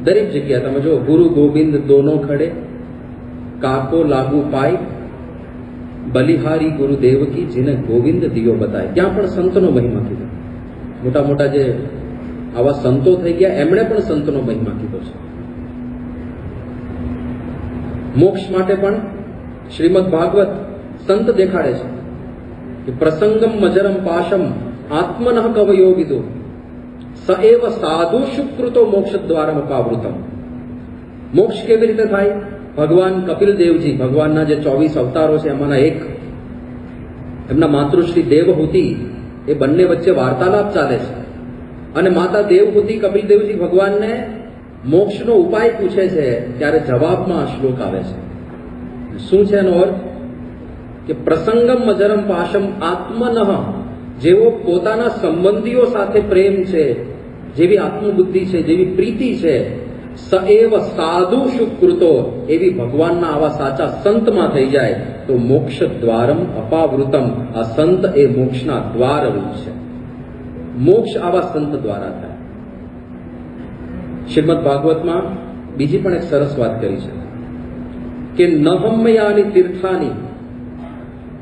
દરેક જગ્યા તમે જો ગુરુ ગોવિંદ દોનો ખડે, કાકો લાગુ પાય, બલિહારી ગુરુદેવ કી જેને ગોવિંદ દિયો બતાય. ત્યાં પણ સંતનો મહિમા કીધો. મોટા મોટા જે આવા સંતો થઈ ગયા એમણે પણ સંતનો મહિમા કીધો છે. મોક્ષ માટે પણ શ્રીમદ ભાગવત સંત દેખાડે છે કે પ્રસંગમ મજરમ પાશમ આત્મનઃ કવયો વિદુ સએવ સાધુ શુક્રુતો મોક્ષ દ્વારમ અપાવૃતમ. મોક્ષ કેવી રીતે થાય? ભગવાન કપિલ દેવજી, ભગવાનના જે 24 અવતારો છે એમાંના એક, એમના માતૃશ્રી દેવહૂતિ, એ બંને વચ્ચે વાર્તાલાપ ચાલે છે અને માતા દેવહૂતિ કપિલ દેવજી ભગવાનને મોક્ષનો ઉપાય પૂછે છે ત્યારે જવાબમાં આ શ્લોક આવે છે. શું છે એનો અર્થ? કે પ્રસંગમ મજરમ પાશમ આત્મનઃ, જેવો પોતાના સંબંધીઓ સાથે પ્રેમ છે, જેવી આત્મબુદ્ધિ છે, જેવી પ્રીતિ છે, સએવ સાધુ શુક્રુતો, એવી ભગવાનના આવા સાચા સંતમાં થઈ જાય તો મોક્ષ દ્વારમ અપાવૃતમ. આ સંત એ મોક્ષના દ્વાર રૂપ છે. મોક્ષ આવા સંત દ્વારા થાય. શ્રીમદ ભાગવતમાં બીજી પણ એક સરસ વાત કરી છે કે ન હમ્મયાની તીર્થાની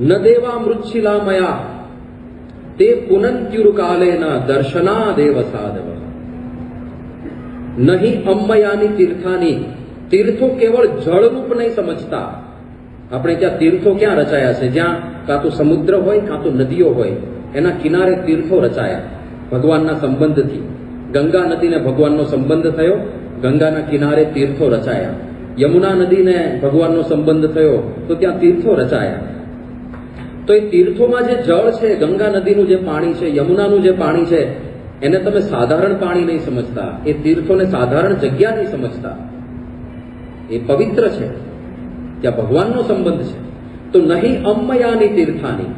ન દેવા મૃચ્છિલામયા તે પુનંત્યુરુકાલેન દર્શના દેવ સાધવ. નહીં અમ્મયાની તીર્થાની, તીર્થો કેવળ જળરૂપ નહીં સમજતા. આપણે ત્યાં તીર્થો ક્યાં રચાયા છે? જ્યાં કાં તો સમુદ્ર હોય કાં તો નદીઓ હોય, એના કિનારે તીર્થો રચાયા ભગવાનના સંબંધથી. ગંગા નદીને ભગવાનનો સંબંધ થયો, ગંગાના કિનારે તીર્થો રચાયા. યમુના નદીને ભગવાનનો સંબંધ થયો તો ત્યાં તીર્થો રચાયા. તો એ તીર્થોમાં જે જળ છે, ગંગા નદીનું જે પાણી છે, યમુનાનું જે પાણી છે, એને તમે સાધારણ પાણી નહીં સમજતા. એ તીર્થોને સાધારણ જગ્યા નહીં સમજતા. એ પવિત્ર છે, ત્યાં ભગવાનનો સંબંધ છે. તો નહીં અમ્મયાની તીર્થાની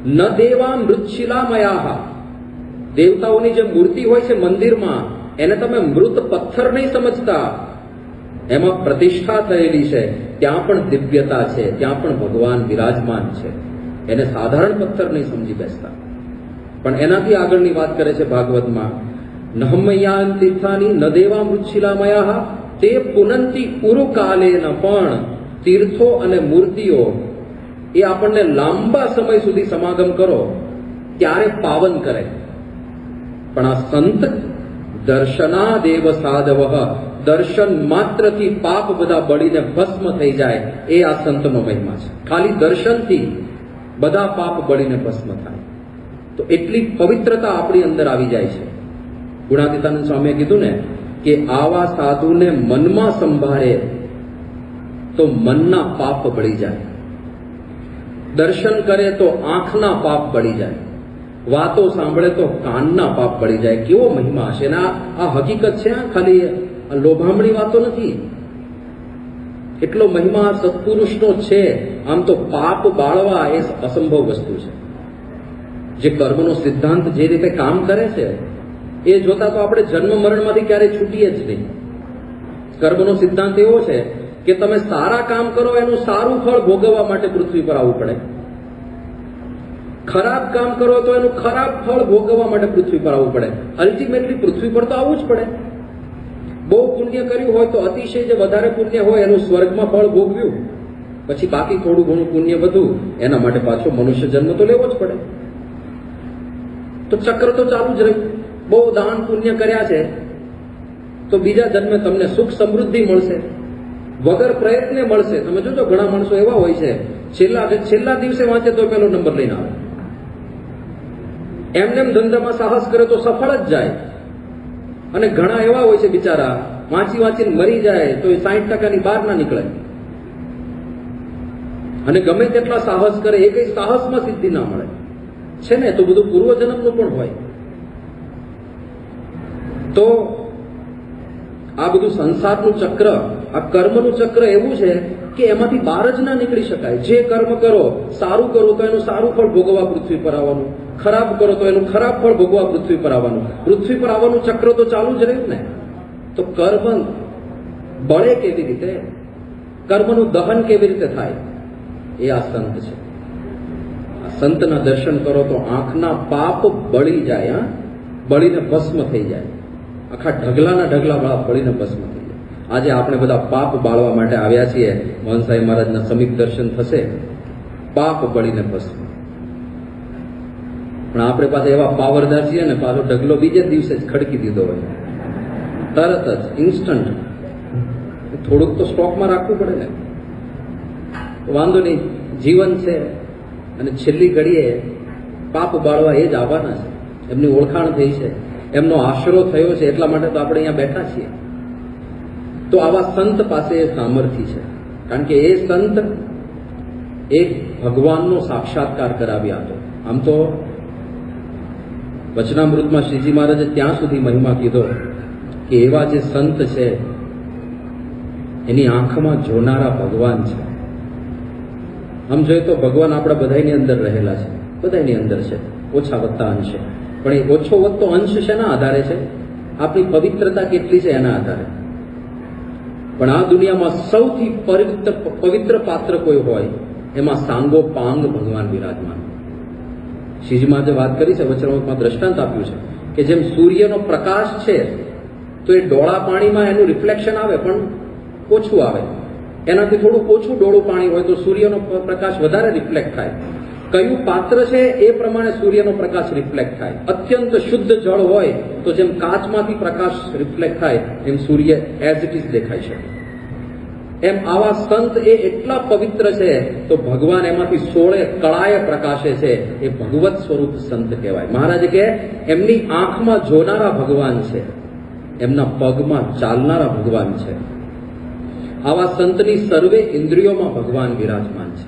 ન દેવા મૃચ્છિલામયા. દેવતાઓની જે મૂર્તિ હોય છે મંદિરમાં, એને તમે મૃત પથ્થર નહીં સમજતા. એમાં પ્રતિષ્ઠા થયેલી છે, ત્યાં પણ દિવ્યતા છે, ત્યાં પણ ભગવાન વિરાજમાન છે. એને સાધારણ પથ્થર નહીં સમજી બેસતા. પણ એનાથી આગળની વાત કરે છે ભાગવતમાં, નહમયાન તીર્થાની ન દેવા મૃચ્છિલામયા તે પુનંતિ ઉરુકાલેન. પણ તીર્થો અને મૂર્તિઓ એ આપણને લાંબા સમય સુધી સમાગમ કરો ત્યારે પાવન કરે. પણ આ સંત દર્શના દેવ સાધવ, દર્શન માત્રથી પાપ બધા બળીને ભસ્મ થઈ જાય, એ આ સંતનો મહિમા છે. ખાલી દર્શનથી બધા પાપ બળીને ભસ્મ થાય. તો એટલી પવિત્રતા આપણી અંદર આવી જાય છે. ગુણાતીતાનંદ સ્વામીએ કીધું ને કે આવા સાધુને મનમાં સંભાળે તો મનના પાપ બળી જાય. દર્શન કરે તો આંખના પાપ બળી જાય. વાતો સાંભળે તો કાનના પાપ બળી જાય. કેવો મહિમા હશે! ને આ હકીકત છે, ખાલી લોભામણી વાતો નથી. એટલો મહિમા સત્પુરુષનો છે. આમ તો પાપ બાળવા એ અસંભવ વસ્તુ છે. જે કર્મનો સિદ્ધાંત જે રીતે કામ કરે છે એ જોતા તો આપણે જન્મ મરણમાંથી ક્યારેય છૂટીએ જ નહીં. કર્મનો સિદ્ધાંત એવો છે કે તમે સારા કામ કરો એનું સારું ફળ ભોગવવા માટે પૃથ્વી પર આવવું પડે. ખરાબ કામ કરો તો એનું ખરાબ ફળ ભોગવવા માટે પૃથ્વી પર આવવું પડે. અલ્ટિમેટલી પૃથ્વી પર તો આવવું જ પડે. બહુ પુણ્ય કર્યું હોય તો અતિશય જે વધારે પુણ્ય હોય એનું સ્વર્ગમાં ફળ ભોગવ્યું, પછી બાકી થોડું ઘણું પુણ્ય વધુ, એના માટે પાછો મનુષ્ય જન્મ તો લેવો જ પડે. તો ચક્ર તો ચાલુ જ રહ્યું. બહુ દાન પુણ્ય કર્યા છે તો બીજા જન્મે તમને સુખ સમૃદ્ધિ મળશે, વગર પ્રયત્ને મળશે. તમે જોજો ઘણા માણસો એવા હોય છે છેલ્લા દિવસે વાંચે તો પેલો નંબર લઈને આવે. એમને ધંધામાં સાહસ કરે તો સફળ જ જાય. અને ઘણા એવા હોય છે બિચારા વાંચીને મરી જાય તો એ 60% બહાર ના નીકળે. અને ગમે તેટલા સાહસ કરે એ કઈ સાહસમાં સિદ્ધિ ના મળે છે ને. તો બધું પૂર્વજન્મનું પણ હોય. તો આ બધું સંસારનું ચક્ર, આ કર્મનું ચક્ર એવું છે કે એમાંથી બહાર જ ના નીકળી શકાય. જે કર્મ કરો, સારું કરો તો એનું સારું ફળ ભોગવવા પૃથ્વી પર આવવાનું, ખરાબ કરો તો એનું ખરાબ ફળ ભોગવવા પૃથ્વી પર આવવાનું. પૃથ્વી પર આવવાનું ચક્ર તો ચાલુ જ રહ્યું ને. તો કર્મ બળે કેવી રીતે, કર્મનું દહન કેવી રીતે થાય, એ આ સંત છે. આ સંતના દર્શન કરો તો આંખના પાપ બળી જાય, બળીને ભસ્મ થઈ જાય. આખા ઢગલાના ઢગલા વાળા બળીને ભસ્મ થઈ જાય. આજે આપણે બધા પાપ બાળવા માટે આવ્યા છીએ. મોહન સાહેબ મહારાજના સમીપ દર્શન થશે, પાપ બળીને ભસ્મ. પણ આપણે પાસે એવા પાવરદાર છીએ ને, પાછો ઢગલો બીજે દિવસે જ ખડકી દીધો હોય, તરત જ ઇન્સ્ટન્ટ. થોડુંક તો સ્ટોકમાં રાખવું પડે ને. વાંધો નહીં, જીવન છે અને છેલ્લી ઘડીએ પાપ બાળવા એ જ આવવાના છે. એમની ઓળખાણ થઈ છે, એમનો આશરો થયો છે, એટલા માટે તો આપણે અહીંયા બેઠા છીએ. તો આવા સંત પાસે એ સામર્થ્ય છે, કારણ કે એ સંત એક ભગવાનનો સાક્ષાત્કાર કરાવી આપે. આમ તો વચનામૃતમાં શ્રીજી મહારાજે ત્યાં સુધી મહિમા કીધો કે એવા જે સંત છે એની આંખમાં જોનારા ભગવાન છે. આમ જોઈએ તો ભગવાન આપણા બધાની અંદર રહેલા છે, બધાની અંદર છે, ઓછા વત્તા અંશે. પણ એ ઓછો વધતો અંશ શેના આધારે છે? આપણી પવિત્રતા કેટલી છે એના આધારે. પણ આ દુનિયામાં સૌથી પવિત્ર પાત્ર કોઈ હોય એમાં સાંગો પાંગ ભગવાન વિરાજમાન. શ્રીજી મહારાજે વાત કરી છે, વચનામૃતમાં દ્રષ્ટાંત આપ્યું છે કે જેમ સૂર્યનો પ્રકાશ છે તો એ ડોળા પાણીમાં એનું રિફ્લેક્શન આવે પણ ઓછું આવે. એનાથી થોડું ઓછું ડોળું પાણી હોય તો સૂર્યનો પ્રકાશ વધારે રિફ્લેક્ટ થાય. કયું પાત્ર છે એ પ્રમાણે સૂર્યનો પ્રકાશ રિફ્લેક્ટ થાય. અત્યંત શુદ્ધ જળ હોય તો જેમ કાચમાંથી પ્રકાશ રિફ્લેક્ટ થાય એમ સૂર્ય એઝ ઇટ ઇઝ દેખાય છે. એમ આવા સંત એ એટલા પવિત્ર છે તો ભગવાન એમાંથી 16 કળાએ પ્રકાશે છે. એ ભગવત સ્વરૂપ સંત કહેવાય. મહારાજે કે એમની આંખમાં જોનારા ભગવાન છે, એમના પગમાં ચાલનારા ભગવાન છે. આવા સંતની સર્વે ઇન્દ્રિયોમાં ભગવાન વિરાજમાન છે.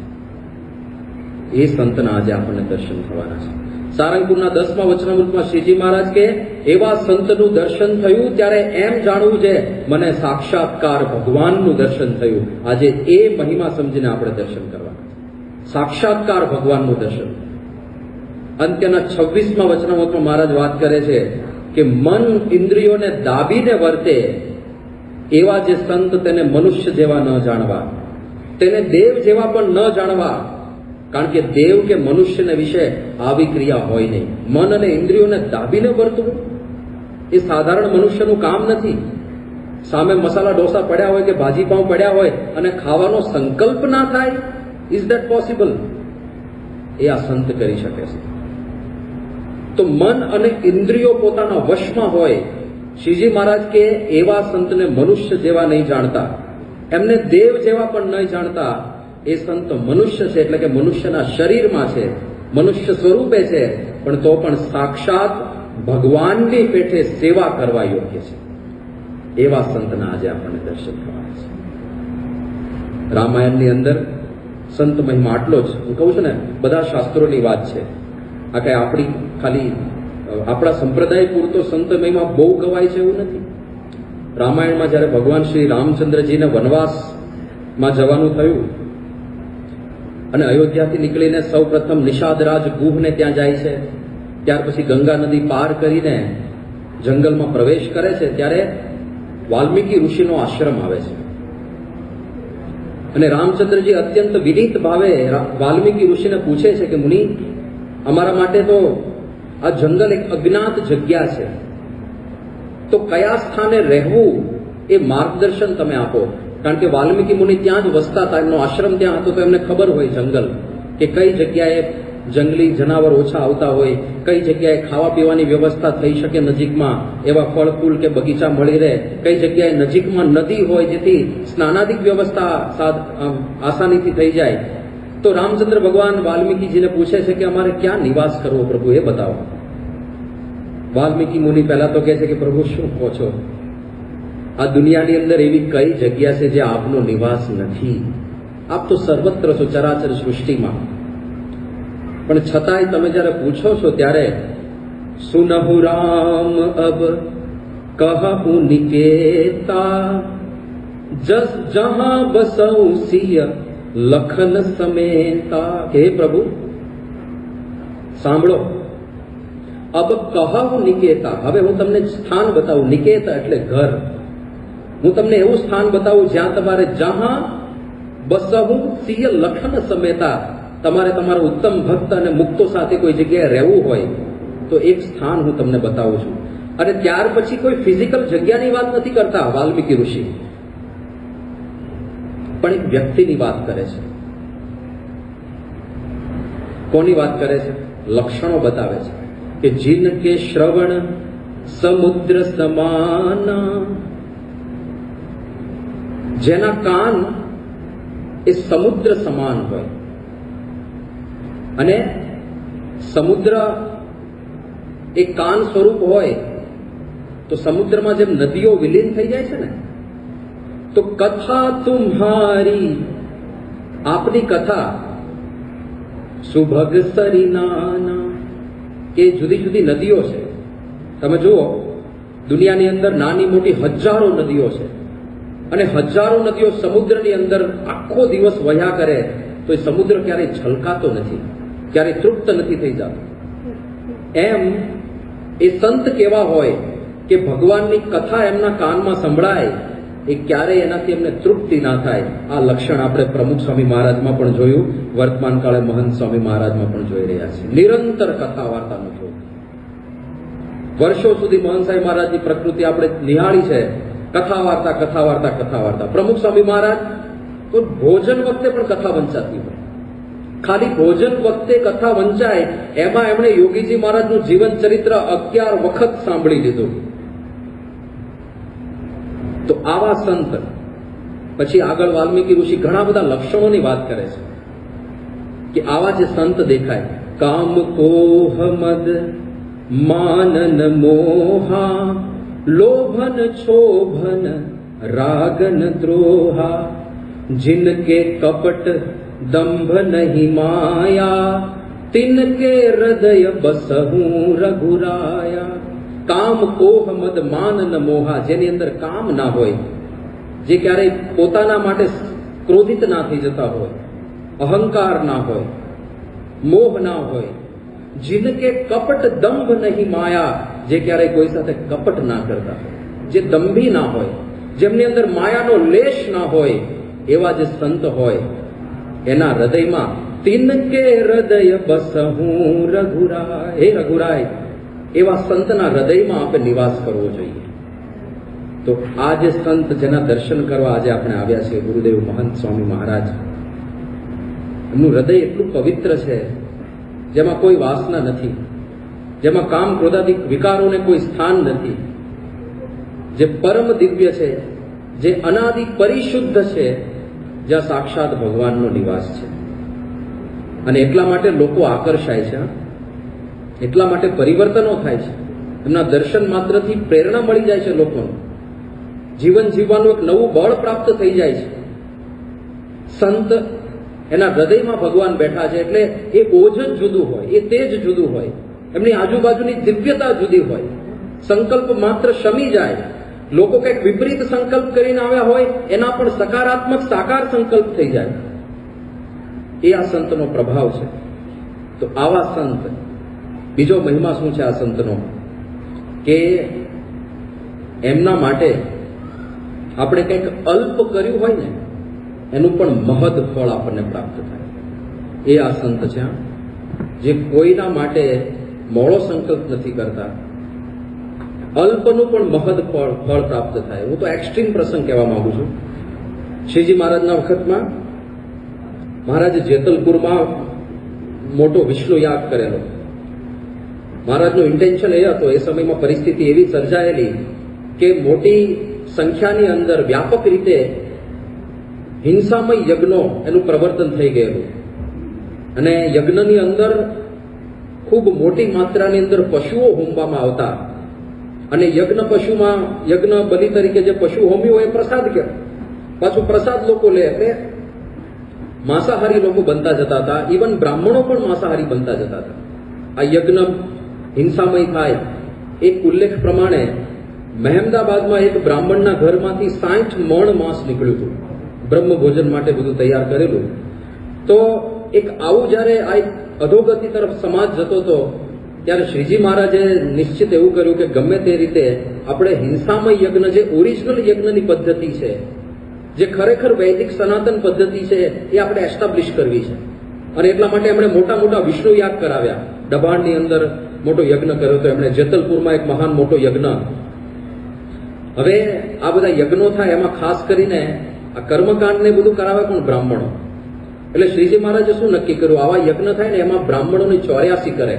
એ સંતના આજે આપણને દર્શન થવાના છે. સારંગપુરના 10મા વચનામૃતમાં શ્રીજી મહારાજ કે એવા સંતનું દર્શન થયું ત્યારે એમ જાણવું છે મને સાક્ષાત્કાર ભગવાનનું દર્શન થયું. આજે એ મહિમા સમજીને આપણે દર્શન કરવાના છે. સાક્ષાત્કાર ભગવાનનું દર્શન. અંત્યના 26મા વચનામૃતમાં મહારાજ વાત કરે છે કે મન ઇન્દ્રિયોને દાબીને વર્તે એવા જે સંત તેને મનુષ્ય જેવા ન જાણવા, તેને દેવ જેવા પણ ન જાણવા. કારણ કે દેવ કે મનુષ્યને વિશે આવી ક્રિયા હોય નહીં. મન અને ઇન્દ્રિયોને દાબીને વર્તવું એ સાધારણ મનુષ્યનું કામ નથી. સામે મસાલા ઢોસા પડ્યા હોય કે ભાજી પાઉં પડ્યા હોય અને ખાવાનો સંકલ્પ ના થાય, ઇઝ ધેટ પોસિબલ? એ આ સંત કરી શકે છે. તો મન અને ઇન્દ્રિયો પોતાના વશમાં હોય. શ્રીજી મહારાજ કે એવા સંતને મનુષ્ય જેવા નહીં જાણતા, એમને દેવ જેવા પણ નહીં જાણતા. એ સંત મનુષ્ય છે, એટલે કે મનુષ્યના શરીરમાં છે, મનુષ્ય સ્વરૂપે છે, પણ તો પણ સાક્ષાત ભગવાનની પેઠે સેવા કરવા યોગ્ય છે. એવા સંતના આજે આપણને દર્શન થવાના છે. રામાયણની અંદર સંત મહિમા આટલો જ. હું કહું છું ને, બધા શાસ્ત્રોની વાત છે. આ કઈ આપણી ખાલી આપણા સંપ્રદાય પૂરતો સંત મહિમા બહુ ગવાય છે એવું નથી. રામાયણમાં જ્યારે ભગવાન શ્રી રામચંદ્રજીને વનવાસમાં જવાનું થયું અને અયોધ્યાથી નીકળીને સૌ પ્રથમ નિષાદરાજ ગુહને ત્યાં જાય છે, ત્યાર પછી ગંગા નદી પાર કરીને જંગલમાં પ્રવેશ કરે છે, ત્યારે વાલ્મીકી ઋષિનો આશ્રમ આવે છે. અને રામચંદ્રજી અત્યંત વિનીત ભાવે વાલ્મીકી ઋષિને પૂછે છે કે મુનિ, અમારા માટે તો આ જંગલ એક અજ્ઞાત જગ્યા છે, તો કયા સ્થાને રહેવું એ માર્ગદર્શન તમે આપો. કારણ કે વાલ્મીકી મુનિ ત્યાં જ વસતા હતા, એમનો આશ્રમ ત્યાં હતો, તો એમને ખબર હોય જંગલ કે કઈ જગ્યાએ જંગલી જનાવર ઓછા આવતા હોય, કઈ જગ્યાએ ખાવા પીવાની વ્યવસ્થા થઈ શકે નજીકમાં, એવા ફળ ફૂલ કે બગીચા મળી રહે, કઈ જગ્યાએ નજીકમાં નદી હોય જેથી સ્નાનાદિક વ્યવસ્થા આસાનીથી થઈ જાય. તો રામચંદ્ર ભગવાન વાલ્મીકીજીને પૂછે છે કે અમારે ક્યાં નિવાસ કરવો પ્રભુ, એ બતાવો. વાલ્મીકી મુનિ પહેલા તો કહે છે કે પ્રભુ શું કહો છો, આ દુનિયાની અંદર એવી કઈ જગ્યા છે જે આપનો નિવાસ નથી? આપ તો સર્વત્ર છો, ચરાચર સૃષ્ટિમાં. પણ છતાંય તમે જ્યારે પૂછો છો ત્યારે સુનહુ રામ અબ કહુ નિકેતા, જસ જહાં બસૌ સિય લખન સમેતા. હે પ્રભુ સાંભળો, અબ કહુ નિકેતા, હવે હું તમને સ્થાન બતાવું. નિકેતા એટલે ઘર. હું તમને એવું સ્થાન બતાવું જ્યાં તમારે જહાં બસહુ સિય લખન સમેતા, તમારે તમારા ઉત્તમ ભક્ત અને મુક્તો સાથે કોઈ જગ્યાએ રહેવું હોય તો એક સ્થાન હું તમને બતાવું છું. અને ત્યાર પછી કોઈ ફિઝિકલ જગ્યાની વાત નથી કરતા વાલ્મીકી ઋષિ, પણ એક વ્યક્તિની વાત કરે છે. કોની વાત કરે છે? લક્ષણો બતાવે છે કે જીન કે શ્રવણ સમુદ્ર સમાના, જેના કાન એ સમુદ્ર સમાન હોય. અને સમુદ્ર એ કાન સ્વરૂપ હોય તો સમુદ્રમાં જેમ નદીઓ વિલીન થઈ જાય છે ને, તો કથા તુમ્હારી, આપની કથા, સુભગ સરિનાના, કે જુદી જુદી નદીઓ છે. તમે જુઓ દુનિયાની અંદર નાની મોટી હજારો નદીઓ છે, અને હજારો નદીઓ સમુદ્રની અંદર આખો દિવસ વહ્યા કરે તો એ સમુદ્ર ક્યારેય છલકાતો નથી, ક્યારેય તૃપ્ત નથી થઈ જતો. એમ એ સંત કેવા હોય કે ભગવાનની કથા એમના કાનમાં સંભળાય, એ ક્યારેય એનાથી એમને તૃપ્તિ ના થાય. આ લક્ષણ આપણે પ્રમુખ સ્વામી મહારાજમાં પણ જોયું, વર્તમાન કાળે મહંત સ્વામી મહારાજમાં પણ જોઈ રહ્યા છીએ. નિરંતર કથા વાર્તાનું જોયું. વર્ષો સુધી મહંત સાહેબ મહારાજની પ્રકૃતિ આપણે નિહાળી છે, કથા વાર્તા કથા વાર્તા કથા વાર્તા. પ્રમુખ સ્વામી મહારાજ તો ભોજન વખતે પણ કથા વંચાતી હોય. ખાલી ભોજન વખતે કથા વંચાય એમાં એમણે યોગીજી મહારાજનું જીવન ચરિત્ર 11 વખત સાંભળી લીધું. તો આવા સંત પછી આગળ વાલ્મીકી ઋષિ ઘણા બધા લક્ષણોની વાત કરે છે કે આવા જે સંત દેખાય, કામ કોહ મદ માનન મોહા લોભન છોભન રાગન દ્રોહા जिनके कपट दंभ नहीं माया तिनके हृदय बसहूं रघुराया. કામ કોહ મદ માન ન મોહા, જેની અંદર કામ ના હોય, જે ક્યારેય પોતાના માટે ક્રોધિત ના થઈ જતા હોય, અહંકાર ના હોય, મોહ ના હોય. जिनके कपट दंभ नहीं माया, જે ક્યારેય કોઈ સાથે કપટ ના કરતા હોય, જે દંભી ના હોય, જેમની અંદર માયાનો લેશ ના હોય, એવા જે સંત હોય એના હૃદયમાં તિનકે હૃદય બસહું રઘુરાય, હે રઘુરાય, એવા સંતના હૃદયમાં આપણે નિવાસ કરવો જોઈએ. તો આ જે સંત જેના દર્શન કરવા આજે આપણે આવ્યા છીએ, ગુરુદેવ મહંત સ્વામી મહારાજ, એમનું હૃદય એટલું પવિત્ર છે, જેમાં કોઈ વાસના નથી, જેમાં કામ ક્રોધાદિક વિકારોને કોઈ સ્થાન નથી, જે પરમ દિવ્ય છે, જે અનાદિ પરિશુદ્ધ છે, જ્યાં સાક્ષાત ભગવાનનો નિવાસ છે. અને એટલા માટે લોકો આકર્ષાય છે, એટલા માટે પરિવર્તનો થાય છે. એમના દર્શન માત્રથી પ્રેરણા મળી જાય છે લોકોને, જીવન જીવવાનું એક નવું બળ પ્રાપ્ત થઈ જાય છે. સંત એના હૃદયમાં ભગવાન બેઠા છે એટલે એ ઓજ જ જુદું હોય, એ તેજ જુદું હોય, એમની આજુબાજુની દિવ્યતા જુદી હોય. સંકલ્પ માત્ર શમી જાય, લોકો કંઈક વિપરીત સંકલ્પ કરીને આવ્યા હોય એના પણ સકારાત્મક સાકાર સંકલ્પ થઈ જાય. એ આ સંતનો પ્રભાવ છે. તો આવા સંત, બીજો મહિમા શું છે આ સંતનો, કે એમના માટે આપણે કંઈક અલ્પ કર્યું હોય ને એનું પણ મહદ ફળ આપણને પ્રાપ્ત થાય. એ આ સંત છે, જે કોઈના માટે મોડો સંકલ્પ નથી કરતા, અલ્પનું પણ મહદ ફળ પ્રાપ્ત થાય. હું તો એક્સ્ટ્રીમ પ્રસંગ કહેવા માંગુ છું. શ્રીજી મહારાજના વખતમાં મહારાજે જેતલપુરમાં મોટો વિષ્ણુ યાગ કરેલો. મહારાજનું ઇન્ટેન્શન એ હતો, એ સમયમાં પરિસ્થિતિ એવી સર્જાયેલી કે મોટી સંખ્યાની અંદર વ્યાપક રીતે હિંસામય યજ્ઞો એનું પ્રવર્તન થઈ ગયેલું, અને યજ્ઞની અંદર ખૂબ મોટી માત્રાની અંદર પશુઓ હોમવામાં આવતા, અને યજ્ઞ પશુમાં યજ્ઞ બલિ તરીકે જે પશુ હોમ્યું હોય એ પ્રસાદ કહેવાય. પાછું પ્રસાદ લોકો લે એટલે માંસાહારી લોકો બનતા જતા હતા. ઇવન બ્રાહ્મણો પણ માંસાહારી બનતા જતા હતા. આ યજ્ઞ હિંસામય થાય. એક ઉલ્લેખ પ્રમાણે મહેમદાબાદમાં એક બ્રાહ્મણના ઘરમાંથી 60 મણ માંસ નીકળ્યું હતું, બ્રહ્મ ભોજન માટે બધું તૈયાર કરેલું. તો એક આવું જ્યારે આ અધોગતિ તરફ સમાજ જતો હતો, ત્યારે શ્રીજી મહારાજે નિશ્ચિત એવું કર્યું કે ગમે તે રીતે આપણે હિંસામય યજ્ઞ, જે ઓરિજિનલ યજ્ઞની પદ્ધતિ છે, જે ખરેખર વૈદિક સનાતન પદ્ધતિ છે, એ આપણે એસ્ટાબ્લિશ કરવી છે. અને એટલા માટે એમણે મોટા મોટા વિષ્ણુ યાગ કરાવ્યા. દબાણની અંદર મોટો યજ્ઞ કર્યો હતો એમણે જેતલપુરમાં એક મહાન મોટો યજ્ઞ. હવે આ બધા યજ્ઞો થાય એમાં ખાસ કરીને આ કર્મકાંડને બધું કરાવે પણ બ્રાહ્મણો. એટલે શ્રીજી મહારાજે શું નક્કી કર્યું, આવા યજ્ઞ થાય ને એમાં બ્રાહ્મણોની 84 કરે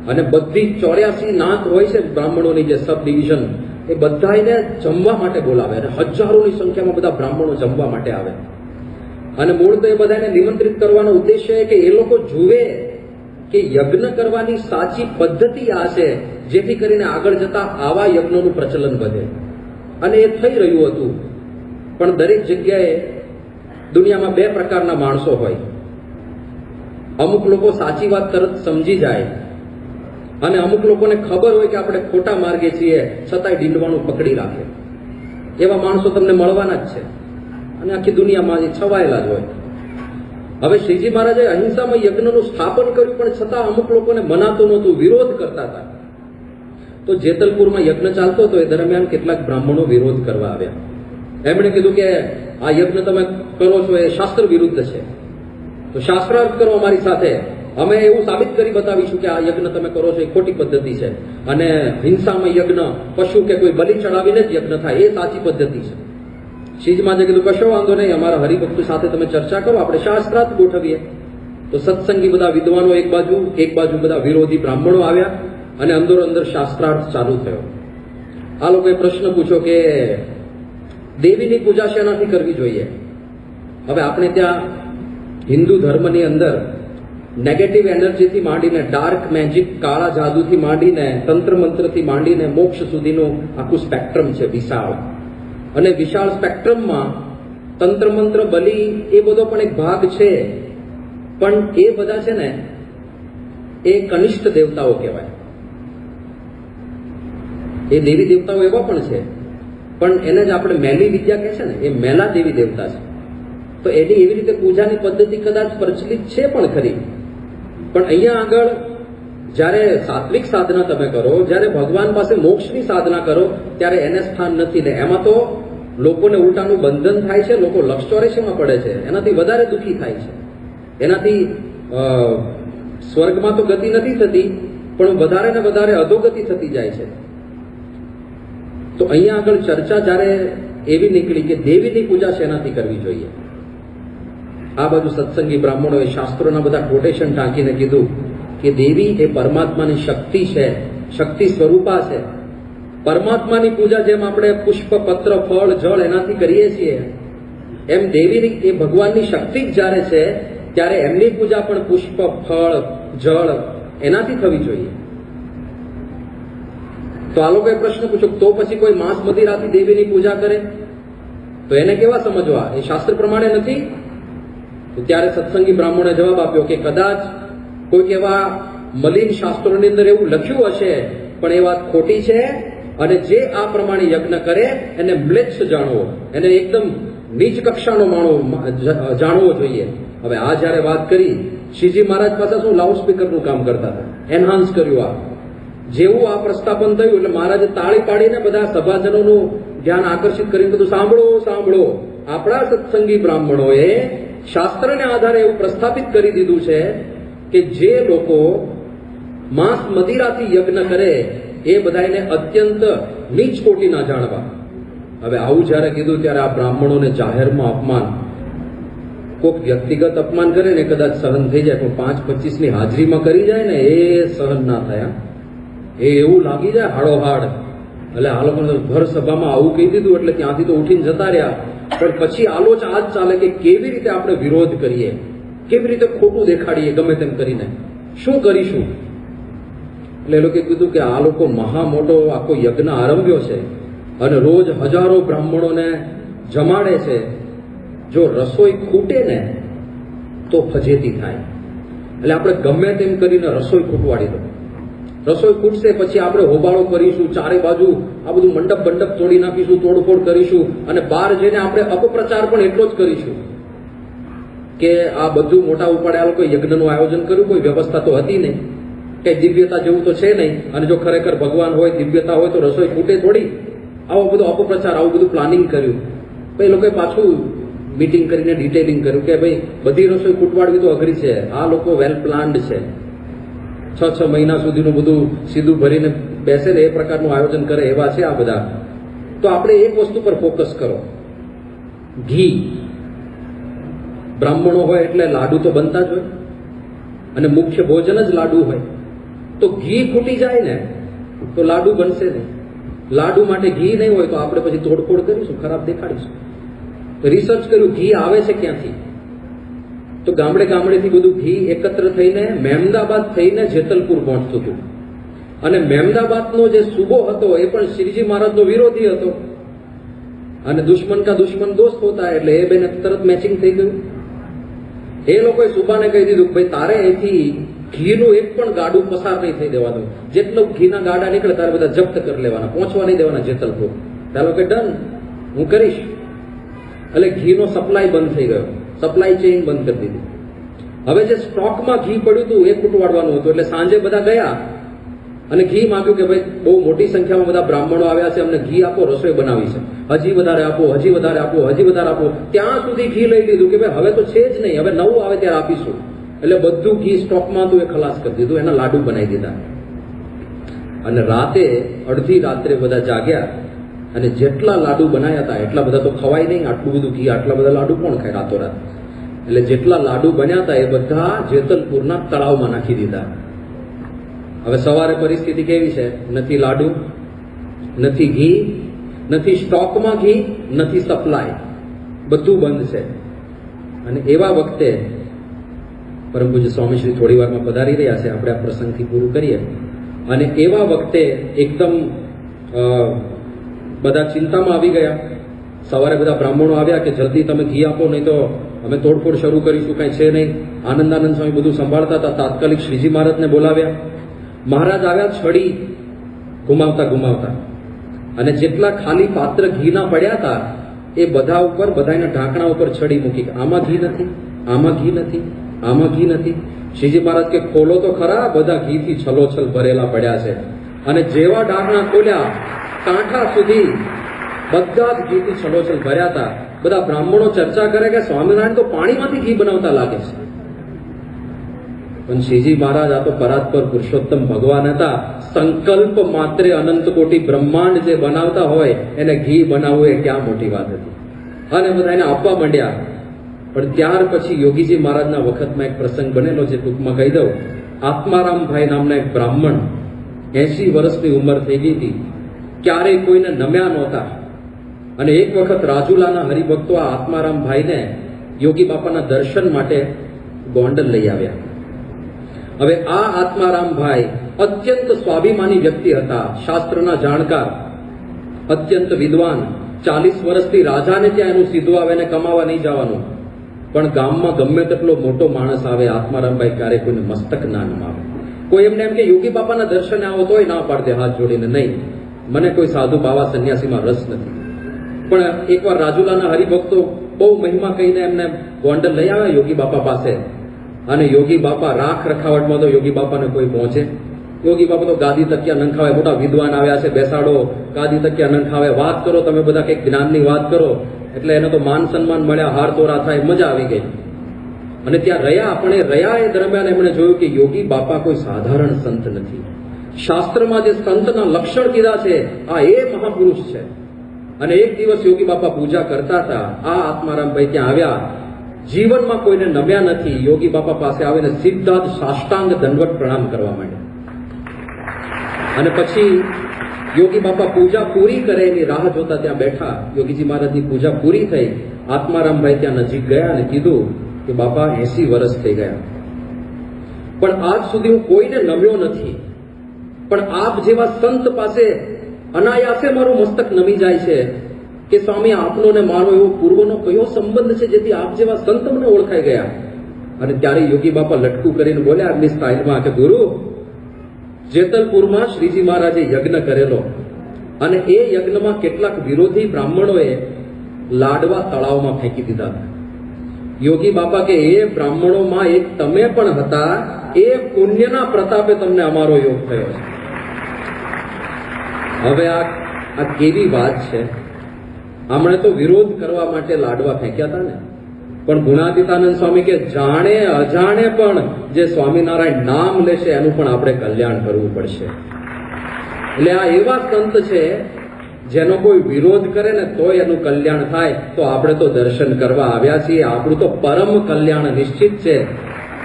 અને બધી 84 નાત હોય છે બ્રાહ્મણોની જે સબ ડિવિઝન, એ બધાને જમવા માટે બોલાવે અને હજારોની સંખ્યામાં બધા બ્રાહ્મણો જમવા માટે આવે. અને મૂળ તો એ બધાને નિમંત્રિત કરવાનો ઉદ્દેશ્ય એ કે એ લોકો જુએ કે યજ્ઞ કરવાની સાચી પદ્ધતિ આ છે, જેથી કરીને આગળ જતા આવા યજ્ઞોનું પ્રચલન વધે. અને એ થઈ રહ્યું હતું. પણ દરેક જગ્યાએ દુનિયામાં બે પ્રકારના માણસો હોય. અમુક લોકો સાચી વાત તરત સમજી જાય અને અમુક લોકોને ખબર હોય કે આપણે ખોટા માર્ગે છીએ, છતાંય ડીંડવાનું પકડી રાખે. એવા માણસો તમને મળવાના જ છે અને આખી દુનિયામાં છવાયેલા જ હોય. હવે શ્રીજી મહારાજે અહિંસામય યજ્ઞનું સ્થાપન કર્યું, પણ છતાં અમુક લોકોને મનાતું નહોતું, વિરોધ કરતા હતા. તો જેતલપુરમાં યજ્ઞ ચાલતો હતો, એ દરમિયાન કેટલાક બ્રાહ્મણો વિરોધ કરવા આવ્યા. એમણે કીધું કે આ યજ્ઞ તમે કરો છો એ શાસ્ત્ર વિરુદ્ધ છે, તો શાસ્ત્રાર્થ કરો અમારી સાથે. અમે એવું સાબિત કરી બતાવીશું કે આ યજ્ઞ તમે કરો છો એ ખોટી પદ્ધતિ છે અને હિંસામય યજ્ઞ, પશુ કે કોઈ બલિ ચડાવીને જ યજ્ઞ થાય એ સાચી પદ્ધતિ છે. શ્રીજી મહારાજે કીધું કશો વાંધો નહીં, અમારા હરિભક્તો સાથે તમે ચર્ચા કરો, આપણે શાસ્ત્રાર્થ ગોઠવીએ. તો સત્સંગી બધા વિદ્વાનો એક બાજુ બધા વિરોધી બ્રાહ્મણો આવ્યા અને અંદરો અંદર શાસ્ત્રાર્થ ચાલુ થયો. આ લોકોએ પ્રશ્ન પૂછ્યો કે દેવીની પૂજા શેનાથી કરવી જોઈએ. હવે આપણે ત્યાં હિન્દુ ધર્મની અંદર નેગેટિવ એનર્જીથી માંડીને ડાર્ક મેજિક, કાળા જાદુથી માંડીને તંત્ર મંત્રથી માંડીને મોક્ષ સુધીનું આખું સ્પેક્ટ્રમ છે વિશાળ. અને વિશાળ સ્પેક્ટ્રમમાં તંત્ર મંત્ર, બલિ એ બધો પણ એક ભાગ છે. પણ એ બધા છે ને એ કનિષ્ઠ દેવતાઓ કહેવાય. એ દેવી દેવતાઓ એવા પણ છે, પણ એને જ આપણે મેલી વિદ્યા કહે છે ને, એ મેલા દેવી દેવતા છે. તો એની એવી રીતે પૂજાની પદ્ધતિ કદાચ પ્રચલિત છે પણ ખરી. પણ અહીંયા આગળ જ્યારે સાત્વિક સાધના તમે કરો, જ્યારે ભગવાન પાસે મોક્ષની સાધના કરો, ત્યારે એને સ્થાન નથી ને. એમાં તો લોકોને ઉલટાનું બંધન થાય છે, લોકો લક્ષચોરેશમાં પડે છે, એનાથી વધારે દુઃખી થાય છે. એનાથી સ્વર્ગમાં તો ગતિ નથી થતી, પણ વધારે ને વધારે અધોગતિ થતી જાય છે. તો અહીંયા આગળ ચર્ચા જ્યારે એવી નીકળી કે દેવીની પૂજા શેનાથી કરવી જોઈએ. આ બાજુ સત્સંગી બ્રાહ્મણોએ શાસ્ત્રોના બધા કોટેશન ટાંકીને કીધું કે દેવી એ પરમાત્માની શક્તિ છે, શક્તિ સ્વરૂપા છે. પરમાત્માની પૂજા જેમ આપણે પુષ્પ, પત્ર, ફળ, જળ એનાથી કરીએ છીએ, એમ દેવીની એ ભગવાનની શક્તિ જ જ્યારે છે ત્યારે એમની પૂજા પણ પુષ્પ, ફળ, જળ એનાથી થવી જોઈએ. તો આ લોકોએ પ્રશ્ન પૂછ્યો, તો પછી કોઈ માંસ મદિરાથી દેવીની પૂજા કરે તો એને કેવા સમજવા, એ શાસ્ત્ર પ્રમાણે નથી. તો ત્યારે સત્સંગી બ્રાહ્મણે જવાબ આપ્યો કે કદાચ કોઈક એવા મલિન શાસ્ત્રોની અંદર એવું લખ્યું હશે, પણ એ વાત ખોટી છે. અને જે આ પ્રમાણે યજ્ઞ કરે એને મ્લેચ્છ જાણવો, એને એકદમ નીચ કક્ષાનો જાણવો જોઈએ. હવે આ જયારે વાત કરી, શ્રીજી મહારાજ પાસે શું લાઉડસ્પીકરનું કામ કરતા હતા, એનહાન્સ કર્યું. આ જેવું આ પ્રસ્થાપન થયું એટલે મહારાજે તાળી પાડીને બધા સભાજનોનું ધ્યાન આકર્ષિત કરીને બધું સાંભળો સાંભળો, આપણા સત્સંગી બ્રાહ્મણોએ શાસ્ત્રને આધારે એવું પ્રસ્થાપિત કરી દીધું છે કે જે લોકો માંસ મદિરાથી યજ્ઞ કરે એ બધાને અત્યંત નીચ કોટીના જાણવા. હવે આવું જયારે કીધું ત્યારે આ બ્રાહ્મણોને જાહેરમાં અપમાન, કોઈક વ્યક્તિગત અપમાન કરે ને કદાચ સહન થઈ જાય, પણ 5-25 હાજરીમાં કરી જાય ને એ સહન ના થયા. એ એવું લાગી જાય હાડોહાડ. એટલે આ લોકોને ભર સભામાં આવું કહી દીધું એટલે ત્યાંથી તો ઉઠીને જતા રહ્યા. પણ પછી આલોચ આ જ ચાલે કે કેવી રીતે આપણે વિરોધ કરીએ, કેવી રીતે ખોટું દેખાડીએ, ગમે તેમ કરીને શું કરીશું. એટલે એ લોકોએ કીધું કે આ લોકો મહા મોટો આખો યજ્ઞ આરંભ્યો છે અને રોજ હજારો બ્રાહ્મણોને જમાડે છે. જો રસોઈ ખૂટે ને તો ફજેતી થાય. એટલે આપણે ગમે તેમ કરીને રસોઈ ખૂટવાડી દો. રસોઈ ખૂટશે પછી આપણે હોબાળો કરીશું, ચારે બાજુ આ બધું મંડપ બંડપ તોડી નાખીશું, તોડફોડ કરીશું અને બહાર જઈને આપણે અપપ્રચાર પણ એટલો જ કરીશું કે આ બધું મોટા ઉપાડે આ લોકોએ યજ્ઞનું આયોજન કર્યું, કોઈ વ્યવસ્થા તો હતી નહીં, કઈ દિવ્યતા જેવું તો છે નહીં. અને જો ખરેખર ભગવાન હોય, દિવ્યતા હોય તો રસોઈ ખૂટે થોડી. આવો બધો અપપ્રચાર, આવું બધું પ્લાનિંગ કર્યું. પછી લોકોએ પાછું મીટિંગ કરીને ડિટેલિંગ કર્યું કે ભાઈ બધી રસોઈ ખૂટવાડવી તો અઘરી છે, આ લોકો વેલ પ્લાન્ડ છે. 6 મહિના સુધીનું બધું સીધું ભરીને બેસે ને એ પ્રકારનું આયોજન કરે એવા છે આ બધા. તો આપણે એક વસ્તુ પર ફોકસ કરો, ઘી. બ્રાહ્મણો હોય એટલે લાડુ તો બનતા જ હોય અને મુખ્ય ભોજન જ લાડુ હોય. તો ઘી ખૂટી જાય ને તો લાડુ બનશે નહીં. લાડુ માટે ઘી નહીં હોય તો આપણે પછી તોડફોડ કરીશું, ખરાબ દેખાડીશું. રિસર્ચ કર્યું ઘી આવે છે ક્યાંથી, તો ગામડે ગામડેથી બધું ઘી એકત્ર થઈને મહેમદાબાદ થઈને જેતલપુર પહોંચતું હતું. અને મહેમદાબાદનો જે સૂબો હતો એ પણ શ્રીજી મહારાજનો વિરોધી હતો અને દુશ્મન કા દુશ્મન દોસ્ત હોતા, એટલે એ બેને તરત મેચિંગ થઈ ગયું. એ લોકોએ સુબાને કહી દીધું કે ભાઈ તારે અહીંથી ઘીનું એક પણ ગાડું પસાર નહીં થઈ દેવાનું, જેટલું ઘીના ગાડા નીકળે તારે બધા જપ્ત કરી લેવાના, પહોંચવા નહીં દેવાના જેતલપુર. ચાલો કે ડન, હું કરીશ. એટલે ઘીનો સપ્લાય બંધ થઈ ગયો, સપ્લાય ચેઇન બંધ કરી દીધી. હવે જે સ્ટોકમાં ઘી પડ્યું હતું એ ખૂટવાડવાનું હતું. એટલે સાંજે બધા ગયા અને ઘી માંગ્યું કે ભાઈ બહુ મોટી સંખ્યામાં બધા બ્રાહ્મણો આવ્યા છે, અમને ઘી આપો, રસોઈ બનાવી છે, હજી વધારે આપો, હજી વધારે આપો, હજી વધારે આપો. ત્યાં સુધી ઘી લઈ લીધું કે ભાઈ હવે તો છે જ નહીં, હવે નવું આવે ત્યારે આપીશું. એટલે બધું ઘી સ્ટોકમાં હતું એ ખલાસ કરી દીધું, એના લાડુ બનાવી દીધા. અને રાતે અડધી રાત્રે બધા જાગ્યા અને જેટલા લાડુ બનાવ્યા હતા એટલા બધા તો ખવાય નહીં, આટલું બધું ઘી આટલા બધા લાડુ કોણ ખાય રાતોરાત. એટલે જેટલા લાડુ બન્યા હતા એ બધા જેતલપુરના તળાવમાં નાખી દીધા. હવે સવારે પરિસ્થિતિ કેવી છે? નથી લાડુ, નથી ઘી, નથી સ્ટોકમાં ઘી, નથી સપ્લાય, બધું બંધ છે. અને એવા વખતે પરમ પૂજ્ય સ્વામીશ્રી થોડી વારમાં પધારી રહ્યા છે, આપણે આ પ્રસંગથી પૂરું કરીએ. અને એવા વખતે એકદમ બધા ચિંતામાં આવી ગયા. સવારે બધા બ્રાહ્મણો આવ્યા કે જલ્દી તમે ઘી આપો, નહીં તો અમે તોડફોડ શરૂ કરીશું, કાંઈ છે નહીં. આનંદાનંદ સ્વામી બધું સંભાળતા હતા. તાત્કાલિક શ્રીજી મહારાજને બોલાવ્યા. મહારાજ આવ્યા છડી ઘુમાવતા ઘુમાવતા, અને જેટલા ખાલી પાત્ર ઘીના પડ્યા હતા એ બધા ઉપર, બધાના ઢાંકણા ઉપર છડી મૂકી. આમાં ઘી નથી, આમાં ઘી નથી, આમાં ઘી નથી. શ્રીજી મહારાજ કે ખોલો તો ખરા, બધા ઘીથી છલોછલ ભરેલા પડ્યા છે. અને જેવા ઢાંકણા ખોલ્યા કાંઠા સુધી બધા જ ઘીથી છલોછલ ભર્યા હતા. બધા બ્રાહ્મણો ચર્ચા કરે કે સ્વામિનારાયણ તો પાણીમાંથી ઘી બનાવતા લાગે છે. પણ શ્રીજી મહારાજ આ તો પરાત્પર પુરુષોત્તમ ભગવાન હતા. સંકલ્પ માત્રે અનંત કોટી બ્રહ્માંડ જે બનાવતા હોય એને ઘી બનાવવું એ ક્યાં મોટી વાત હતી. અને બધા એને આપવા માંડ્યા. પણ ત્યાર પછી યોગીજી મહારાજના વખતમાં એક પ્રસંગ બનેલો છે, ટૂંકમાં કહી દઉં. આત્મારામભાઈ નામના એક બ્રાહ્મણ, 80 વર્ષની ઉંમર થઈ ગઈ હતી, ક્યારેય કોઈને નમ્યા નહોતા. અને એક વખત રાજુલાના હરિભક્તો આ આત્મારામભાઈને યોગી બાપાના દર્શન માટે ગોંડલ લઈ આવ્યા. હવે આ આત્મારામભાઈ અત્યંત સ્વાભિમાની વ્યક્તિ હતા, શાસ્ત્રના જાણકાર, અત્યંત વિદ્વાન. 40 વર્ષથી રાજાને ત્યાં એનું સીધું આવે ને કમાવા નહીં જવાનું. પણ ગામમાં ગમે તેટલો મોટો માણસ આવે, આત્મારામભાઈ ક્યારેય કોઈને મસ્તક ના નમાવે. કોઈ એમને એમ કે યોગી બાપાના દર્શને આવો તોય ના પાડે હાથ જોડીને, નહીં મને કોઈ સાધુ બાવા સંન્યાસીમાં રસ નથી. પણ એકવાર રાજુલાના હરિભક્તો બહુ મહિમા કહીને એમને ગોંડલ લઈ આવ્યા યોગી બાપા પાસે. અને યોગી બાપા રાખ રખાવટમાં તો યોગી બાપાને કોઈ પહોંચે. યોગી બાપા તો ગાદી તકિયા નંખાવે, મોટા વિદ્વાન આવ્યા છે, બેસાડો, ગાદી તકિયા નંખાવે, વાત કરો તમે બધા, કંઈક જ્ઞાનની વાત કરો. એટલે એને તો માન સન્માન મળ્યા, હાર તોરા થાય, મજા આવી ગઈ. અને ત્યાં રહ્યા, પણ એ રહ્યા એ દરમિયાન એમણે જોયું કે યોગી બાપા કોઈ સાધારણ સંત નથી. શાસ્ત્રમાં જે સંતના લક્ષણ કીધા છે આ એ મહાપુરુષ છે. અને એક દિવસ યોગી બાપા પૂજા કરતા હતા, આ આત્મારામભાઈ ત્યાં આવ્યા. જીવનમાં કોઈને નમ્યા નથી. યોગી બાપા પાસે આવીને સીધા જ સાષ્ટાંગ દંડવત પ્રણામ કરવા માંડ્યા. અને પછી યોગી બાપા પૂજા પૂરી કરે એની રાહ જોતા ત્યાં બેઠા. યોગીજી મહારાજની પૂજા પૂરી થઈ. આત્મારામભાઈ ત્યાં નજીક ગયા અને કીધું કે બાપા 80 વર્ષ થઈ ગયા, પણ આજ સુધી હું કોઈને નમ્યો નથી. પણ આપ જેવા સંત પાસે અનાયાસે મારું મસ્તક નમી જાય છે કે સ્વામી આપનો ને મારો એવો પૂર્વનો કયો સંબંધ છે જેથી આપ જેવા સંત મને ઓળખાઈ ગયા. અને ત્યારે યોગી બાપા લટકું કરીને બોલ્યા એમની સ્ટાઇલમાં કે ગુરુ, જેતલપુરમાં શ્રીજી મહારાજે યજ્ઞ કરેલો અને એ યજ્ઞમાં કેટલાક વિરોધી બ્રાહ્મણોએ લાડવા તળાવમાં ફેંકી દીધા. યોગી બાપા કે એ બ્રાહ્મણોમાં એક તમે પણ હતા, એ પુણ્યના પ્રતાપે તમને અમારો યોગ થયો છે. હવે આ કેવી વાત છે. આમણે તો વિરોધ કરવા માટે લાડવા ફેંક્યા હતા ને, પણ ગુણાતીતાનંદ સ્વામી કે જાણે અજાણે પણ જે સ્વામિનારાયણ નામ લેશે એનું પણ આપણે કલ્યાણ કરવું પડશે. એટલે આ એવા સંત છે જેનો કોઈ વિરોધ કરે ને તોય એનું કલ્યાણ થાય. તો આપણે તો દર્શન કરવા આવ્યા છીએ, આપણું તો પરમ કલ્યાણ નિશ્ચિત છે.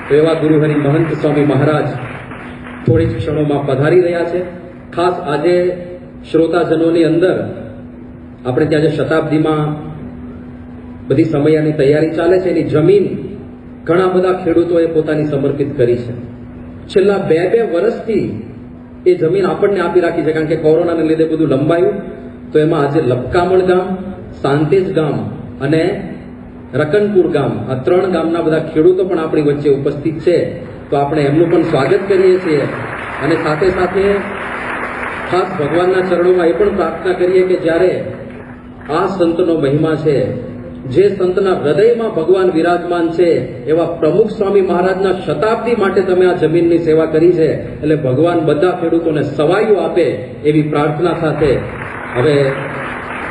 તો એવા ગુરુહરિ મહંત સ્વામી મહારાજ થોડી જ ક્ષણોમાં પધારી રહ્યા છે. ખાસ આજે શ્રોતાજનોની અંદર આપણે ત્યાં જે શતાબ્દીમાં બધી સમયાની તૈયારી ચાલે છે એની જમીન ઘણા બધા ખેડૂતોએ પોતાની સમર્પિત કરી છે. છેલ્લા 2 વર્ષથી એ જમીન આપણને આપી રાખી છે, કારણ કે કોરોનાને લીધે બધું લંબાયું. તો એમાં આજે લપકામણ ગામ, સાંતેજ ગામ અને રકનપુર ગામ, આ 3 ગામના બધા ખેડૂતો પણ આપણી વચ્ચે ઉપસ્થિત છે. તો આપણે એમનું પણ સ્વાગત કરીએ છીએ અને સાથે સાથે ખાસ ભગવાનના ચરણોમાં એ પણ પ્રાર્થના કરીએ કે જ્યારે આ સંતનો મહિમા છે, જે સંતના હૃદયમાં ભગવાન વિરાજમાન છે, એવા પ્રમુખ સ્વામી મહારાજના શતાબ્દી માટે તમે આ જમીનની સેવા કરી છે, એટલે ભગવાન બધા ખેડૂતોને સવાયું આપે એવી પ્રાર્થના સાથે હવે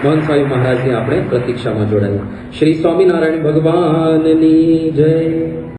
મહંત સ્વામી મહારાજની આપણે પ્રતીક્ષામાં જોડાઈએ. શ્રી સ્વામિનારાયણ ભગવાનની જય.